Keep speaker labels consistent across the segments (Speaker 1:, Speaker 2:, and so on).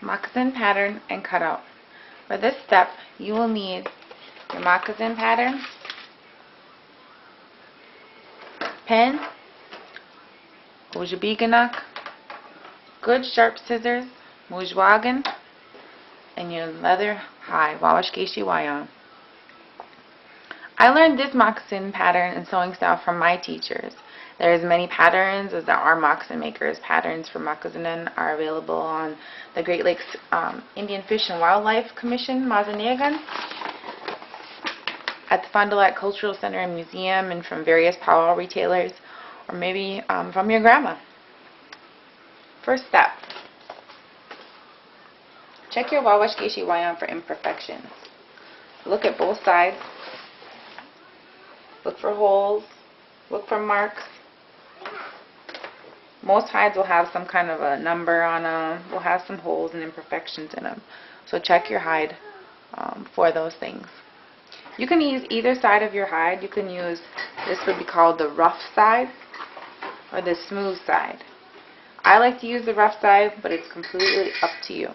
Speaker 1: moccasin pattern and cutout. For this step, you will need your moccasin pattern, pen, Ojibwe, good sharp scissors, Mujwagan, and your leather hide, Wawashkeshiwayan. I learned this moccasin pattern and sewing style from my teachers. There's many patterns as there are moccasin makers. Patterns for moccasin are available on the Great Lakes Indian Fish and Wildlife Commission, Makizinikewin, at the Fond du Lac Cultural Center and Museum, and from various powwow retailers, or maybe from your grandma. First step. Check your Wawashkeshiwayan for imperfections. Look at both sides. Look for holes. Look for marks. Most hides will have some kind of a number on them. Will have some holes and imperfections in them. So check your hide for those things. You can use either side of your hide. You can use, this would be called the rough side or the smooth side. I like to use the rough side, but it's completely up to you.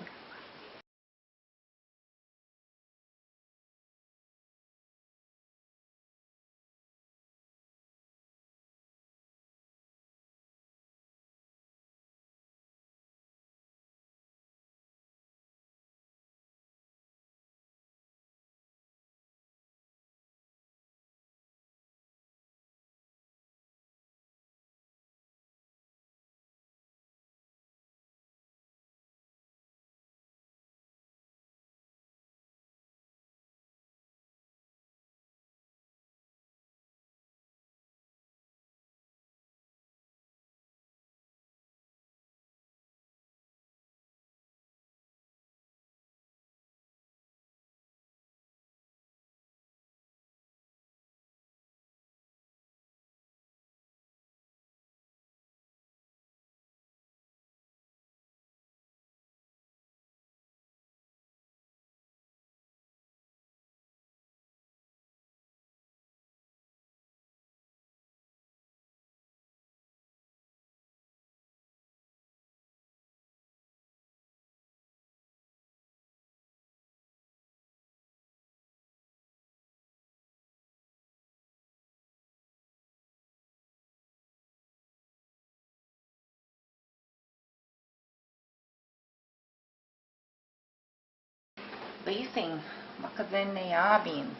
Speaker 1: Lacing, Makizinikewin.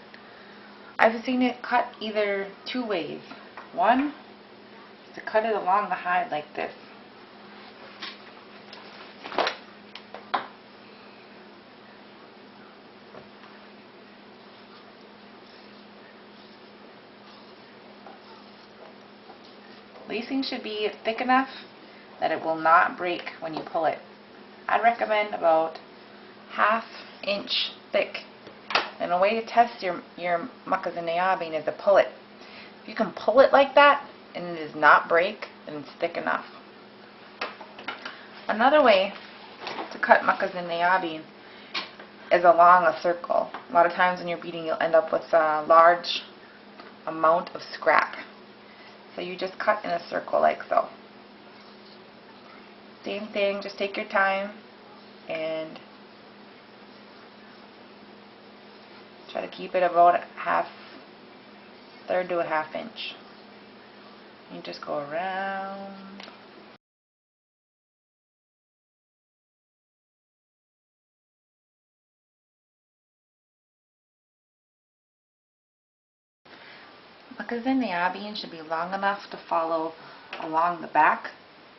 Speaker 1: I've seen it cut either two ways. One is to cut it along the hide like this. Lacing should be thick enough that it will not break when you pull it. I'd recommend about ½ inch thick. And a way to test your Makizinikewin is to pull it. If you can pull it like that and it does not break, then it's thick enough. Another way to cut Makizinikewin is along a circle. A lot of times when you're beading, you'll end up with a large amount of scrap. So you just cut in a circle like so. Same thing, just take your time and try to keep it about third to a ½ inch. You just go around. Makizinikewin should be long enough to follow along the back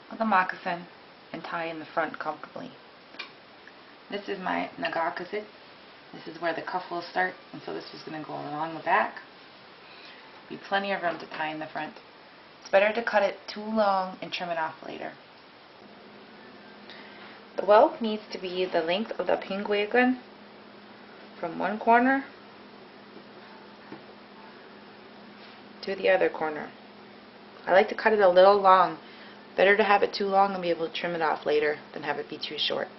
Speaker 1: of the moccasin and tie in the front comfortably. This is my Nagakasit. This is where the cuff will start, and so this is going to go along the back. Be plenty of room to tie in the front. It's better to cut it too long and trim it off later. The welt needs to be the length of the penguin from one corner to the other corner. I like to cut it a little long. Better to have it too long and be able to trim it off later than have it be too short.